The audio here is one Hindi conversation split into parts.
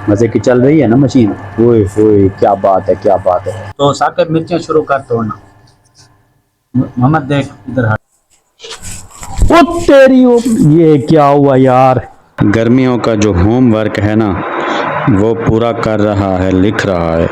मजे की चल रही है ना मशीन। ओए ओए क्या बात है, क्या बात है। तो साकिब मिर्चें शुरू कर तोड़ना। मोहम्मद देख इधर हट। ओ तेरी ओ, ये क्या हुआ यार। गर्मियों का जो होमवर्क है ना वो पूरा कर रहा है, लिख रहा है।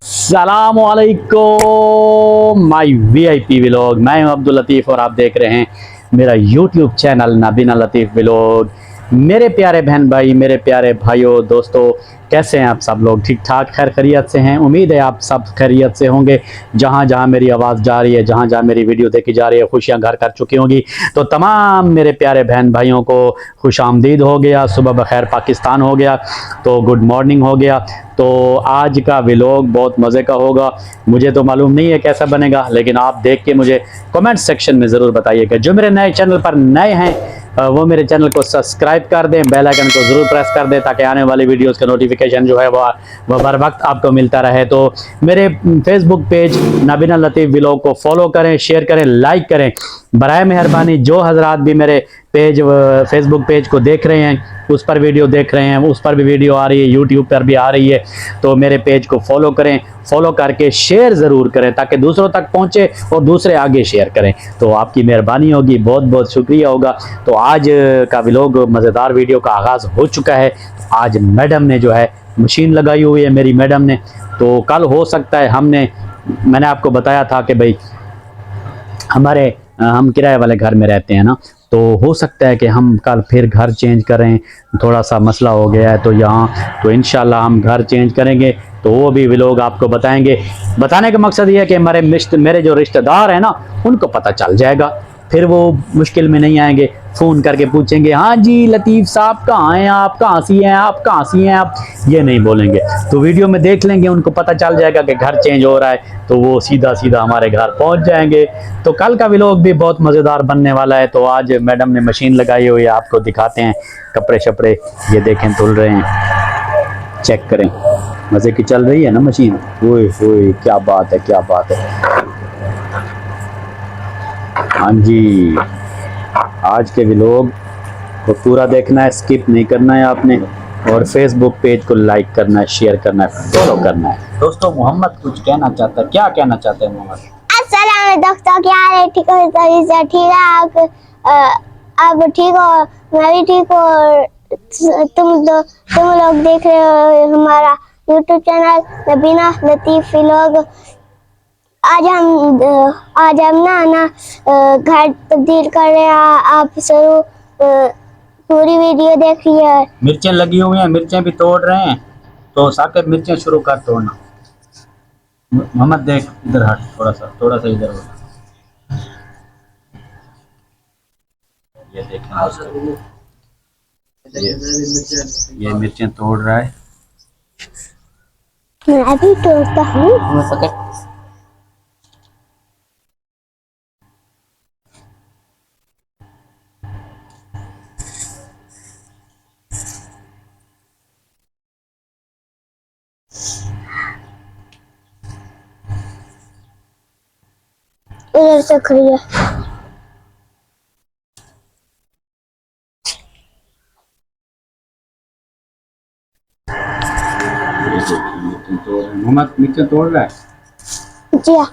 सलाम अलैकुम माय वीआईपी व्लॉग। मैं हूं अब्दुल लतीफ़ और आप देख रहे हैं मेरा यूट्यूब चैनल नाबीना लतीफ़ व्लॉग। मेरे प्यारे बहन भाई, मेरे प्यारे भाइयों दोस्तों, कैसे हैं आप सब लोग? ठीक ठाक खैर खैरियत से हैं? उम्मीद है आप सब खैरियत से होंगे। जहां जहां मेरी आवाज़ जा रही है, जहां जहां मेरी वीडियो देखी जा रही है, खुशियां घर कर चुकी होंगी। तो तमाम मेरे प्यारे बहन भाइयों को खुश आमदीद हो गया, सुबह बखैर पाकिस्तान हो गया, तो गुड मॉर्निंग हो गया। तो आज का व्लॉग बहुत मज़े का होगा। मुझे तो मालूम नहीं है कैसा बनेगा, लेकिन आप देख के मुझे कमेंट सेक्शन में ज़रूर बताइएगा। जो मेरे नए चैनल पर नए हैं वो मेरे चैनल को सब्सक्राइब कर दें, बेल आइकन को ज़रूर प्रेस कर दें ताकि आने वाली वीडियोस का नोटिफिकेशन जो है वह बर वक्त आपको मिलता रहे। तो मेरे फेसबुक पेज नाबीना लतीफ़ व्लॉग को फॉलो करें, शेयर करें, लाइक करें बराए मेहरबानी। जो हजरात भी मेरे पेज फेसबुक पेज को देख रहे हैं, उस पर वीडियो देख रहे हैं, उस पर भी वीडियो आ रही है, यूट्यूब पर भी आ रही है, तो मेरे पेज को फॉलो करें, फॉलो करके शेयर ज़रूर करें ताकि दूसरों तक पहुंचे और दूसरे आगे शेयर करें। तो आपकी मेहरबानी होगी, बहुत बहुत शुक्रिया होगा। तो आज का व्लॉग मज़ेदार वीडियो का आगाज़ हो चुका है। आज मैडम ने जो है मशीन लगाई हुई है, मेरी मैडम ने। तो कल हो सकता है मैंने आपको बताया था कि भाई हम किराए वाले घर में रहते हैं ना, तो हो सकता है कि हम कल फिर घर चेंज करें। थोड़ा सा मसला हो गया है तो यहाँ तो इंशाल्लाह हम घर चेंज करेंगे, तो वो भी व्लॉग आपको बताएंगे। बताने का मकसद ये है कि मेरे जो रिश्तेदार हैं ना उनको पता चल जाएगा, फिर वो मुश्किल में नहीं आएंगे। फ़ोन करके पूछेंगे हाँ जी लतीफ़ साहब कहाँ हैं आप, कहाँ सी हैं आप, कहाँ सी हैं आप, ये नहीं बोलेंगे। तो वीडियो में देख लेंगे, उनको पता चल जाएगा कि घर चेंज हो रहा है, तो वो सीधा सीधा हमारे घर पहुंच जाएंगे। तो कल का व्लॉग भी बहुत मज़ेदार बनने वाला है। तो आज मैडम ने मशीन लगाई हुई है, आपको दिखाते हैं। कपड़े शपड़े ये देखें धुल रहे हैं, चेक करें। मज़े की चल रही है ना मशीन। ओए ओए क्या बात है, क्या बात है। हाँ जी, आज के व्लॉग को पूरा देखना है, स्किप नहीं करना है आपने, और फेसबुक पेज को लाइक करना है, शेयर करना है, फॉलो करना है। दोस्तों मोहम्मद कुछ कहना चाहता है, क्या कहना चाहते हैं मोहम्मद? अस्सलाम दोस्तों, क्या हाल है? ठीक हो? ठीक है आप ठीक हो? मैं भी ठीक हूँ। तुम लोग देख रहे हो हमारा यूट्यूब चैनल नाबीना लतीफ़ व्लॉग। आज हम ना घर तब्दील कर रहे हैं। आप जरूर पूरी वीडियो देखिए। मिर्चें लगी हुई हैं, मिर्चें भी तोड़ रहे हैं, तो साकिब मिर्चें शुरू कर तोड़ना। मोहम्मद देख इधर हट, थोड़ा सा इधर हो। ये देखें ये मिर्चें तोड़ रहा है। मैं भी तोड़ता हूँ। इधर से खड़ी है। मोहम्मद मिर्चें तोड़ रहा है। जी हाँ,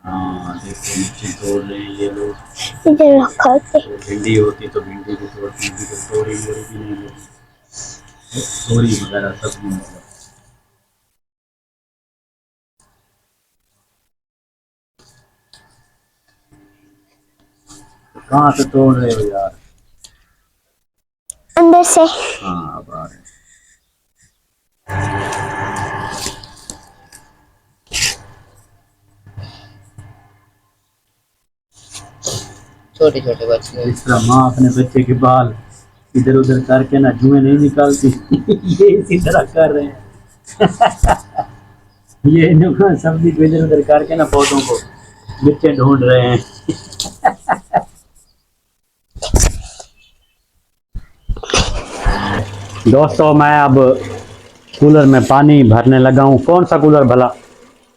हाँ देखो मिर्चें तोड़ रहे हैं ये लोग। इधर रखा होते। भिंडी होती तो भिंडी भी तोड़ती, भिंडी तो तोड़ी भी नहीं होती, तोड़ी वगैरह सब नहीं होता। कहाँ से तोड़ रहे हो यार? अंदर से। हाँ अब आ रहे हैं। छोटे छोटे बच्चे इस तरह माँ अपने बच्चे के बाल इधर उधर करके ना जुएं नहीं निकालती ये इसी तरह कर रहे हैं ये ना सब्जी को इधर उधर करके ना पौधों को मिर्चें ढूंढ रहे हैं दोस्तों मैं अब कूलर में पानी भरने लगा हूँ। कौन सा कूलर भला?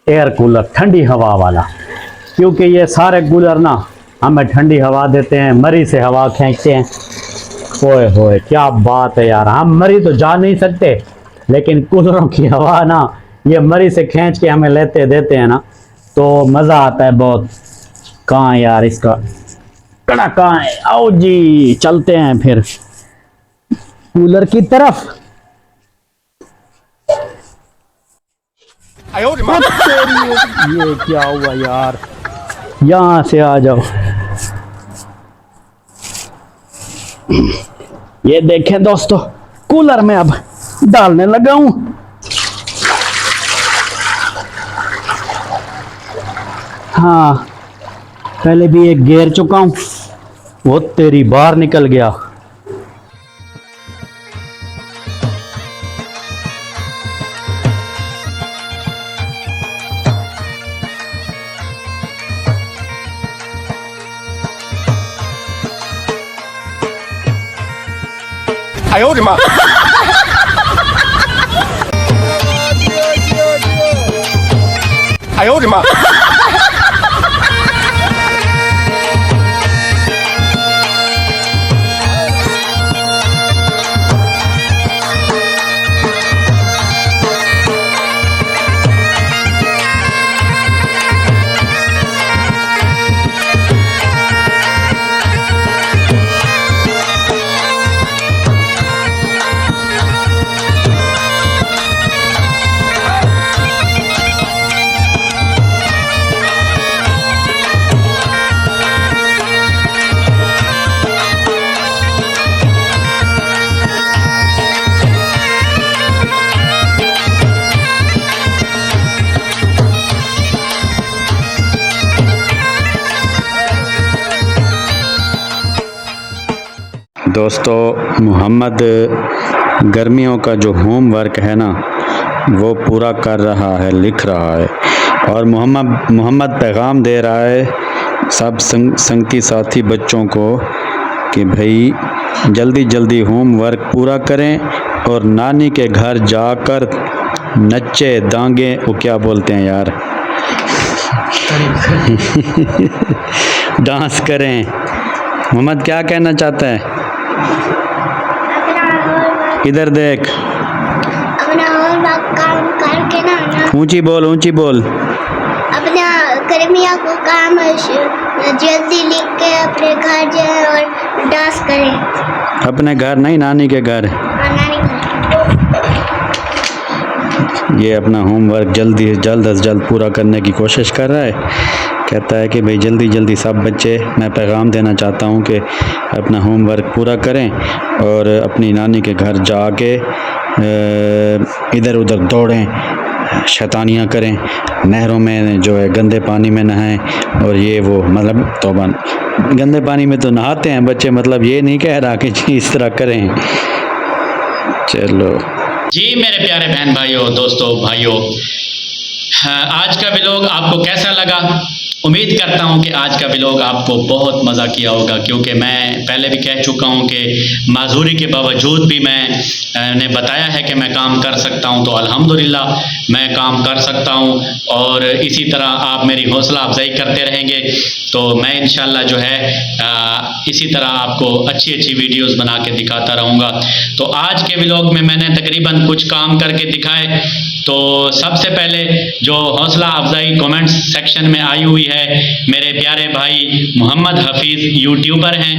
एयर कूलर, ठंडी हवा वाला, क्योंकि ये सारे कूलर ना हमें ठंडी हवा देते हैं, मरी से हवा खींचते हैं। ओए होए, क्या बात है यार। हम मरी तो जा नहीं सकते, लेकिन कूलरों की हवा ना, ये मरी से खींच के हमें लेते देते हैं ना, तो मज़ा आता है बहुत। कहाँ है यार इसका कड़ा, कहाँ है? आओ जी, चलते हैं फिर कूलर की तरफ। ये क्या हुआ यार, यहाँ से आ जाओ। ये देखें दोस्तों, कूलर में अब डालने लगा हूं। हाँ, पहले भी एक घेर चुका हूं, वो तेरी बाहर निकल गया। दोस्तों, मोहम्मद गर्मियों का जो होमवर्क है ना, वो पूरा कर रहा है, लिख रहा है। और मोहम्मद पैगाम दे रहा है सब संगती साथी बच्चों को कि भाई जल्दी जल्दी होमवर्क पूरा करें और नानी के घर जाकर नच्चे दांगे, वो क्या बोलते हैं यार, डांस करें। मोहम्मद क्या कहना चाहता है? इधर देख, अपना होमवर्क काम करके ना ऊंची बोल, ऊंची बोल। अपना गर्मियों को काम जल्दी लिख के अपने घर जाए और डांस करें। अपने घर नहीं, नानी के घर। ये अपना होमवर्क जल्द अज जल्द पूरा करने की कोशिश कर रहा है। कहता है कि भाई जल्दी जल्दी सब बच्चे, मैं पैगाम देना चाहता हूँ कि अपना होमवर्क पूरा करें और अपनी नानी के घर जाके इधर उधर दौड़ें, शैतानियाँ करें, नहरों में जो है गंदे पानी में नहाएं और ये वो, मतलब तौबा, गंदे पानी में तो नहाते हैं बच्चे, मतलब ये नहीं कह रहा कि जी इस तरह करें। चलो जी मेरे प्यारे बहन भाइयों, दोस्तों, भाइयों, आज का व्लॉग आपको कैसा लगा? उम्मीद करता हूं कि आज का व्लॉग आपको बहुत मज़ा किया होगा, क्योंकि मैं पहले भी कह चुका हूं कि माजूरी के बावजूद भी मैंने बताया है कि मैं काम कर सकता हूं, तो अल्हम्दुलिल्लाह मैं काम कर सकता हूं। और इसी तरह आप मेरी हौसला अफजाई करते रहेंगे तो मैं इंशाल्लाह जो है इसी तरह आपको अच्छी अच्छी वीडियोस बना के दिखाता रहूँगा। तो आज के व्लॉग में मैंने तकरीबन कुछ काम करके दिखाए। तो सबसे पहले जो हौसला अफजाई कमेंट्स सेक्शन में आई हुई है, मेरे प्यारे भाई मोहम्मद हफीज़ यूट्यूबर हैं,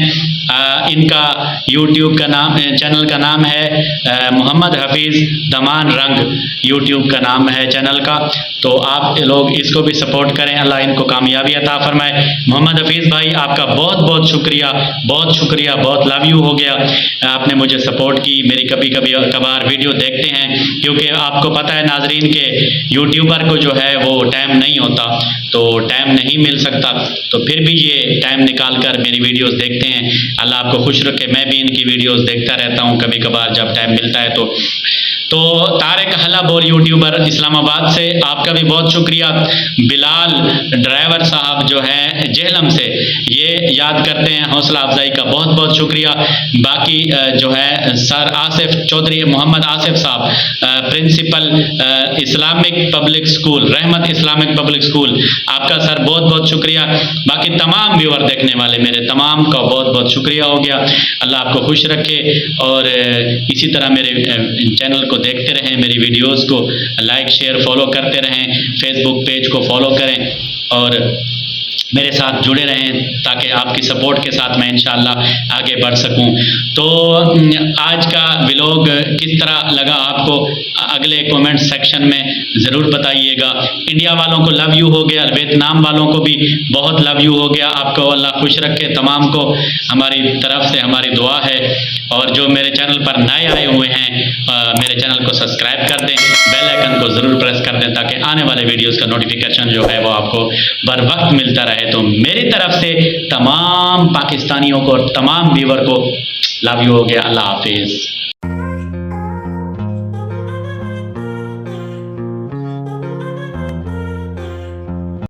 इनका यूट्यूब का नाम, चैनल का नाम है मोहम्मद हफीज़ दमान रंग, यूट्यूब का नाम है चैनल का। तो आप लोग इसको भी सपोर्ट करें, अल्लाह इनको कामयाबी अता फरमाए। मोहम्मद हफीज़ भाई आपका बहुत बहुत शुक्रिया, बहुत शुक्रिया, बहुत लव यू हो गया, आपने मुझे सपोर्ट की, मेरी कभी कभार वीडियो देखते हैं, क्योंकि आपको पता है नाजरीन के यूट्यूबर को जो है वो टाइम नहीं होता, तो टाइम नहीं मिल सकता, तो फिर भी ये टाइम निकाल कर मेरी वीडियोस देखते हैं। अल्लाह आपको खुश रखे, मैं भी इनकी वीडियोस देखता रहता हूँ कभी कभार जब टाइम मिलता है तो तारिक हलाबोर यूट्यूबर इस्लामाबाद से, आपका भी बहुत शुक्रिया। बिलाल ड्राइवर साहब जो है जेहलम से, ये याद करते हैं, हौसला अफजाई का बहुत बहुत शुक्रिया। बाकी जो है सर आसिफ चौधरी, मोहम्मद आसिफ साहब प्रिंसिपल इस्लामिक पब्लिक स्कूल, रहमत इस्लामिक पब्लिक स्कूल, आपका सर बहुत बहुत शुक्रिया। बाकी तमाम व्यूअर देखने वाले मेरे तमाम का बहुत बहुत शुक्रिया हो गया। अल्लाह आपको खुश रखे और इसी तरह मेरे चैनल को देखते रहें, मेरी वीडियोस को लाइक शेयर फॉलो करते रहें, फेसबुक पेज को फॉलो करें और मेरे साथ जुड़े रहें ताकि आपकी सपोर्ट के साथ मैं इंशाअल्लाह आगे बढ़ सकूं। तो आज का व्लॉग किस तरह लगा आपको, अगले कमेंट सेक्शन में ज़रूर बताइएगा। इंडिया वालों को लव यू हो गया, वियतनाम वालों को भी बहुत लव यू हो गया। आपको अल्लाह खुश रखे, तमाम को हमारी तरफ से हमारी दुआ है। और जो मेरे चैनल पर नए आए हुए हैं मेरे चैनल को सब्सक्राइब कर दें, बेल आइकन को ज़रूर प्रेस कर दें ताकि आने वाले वीडियोस का नोटिफिकेशन जो है वो आपको बर वक्त मिलता रहे। तो मेरी तरफ से तमाम पाकिस्तानियों को और तमाम व्यूअर को लव यू हो गया। अल्लाह हाफिज़।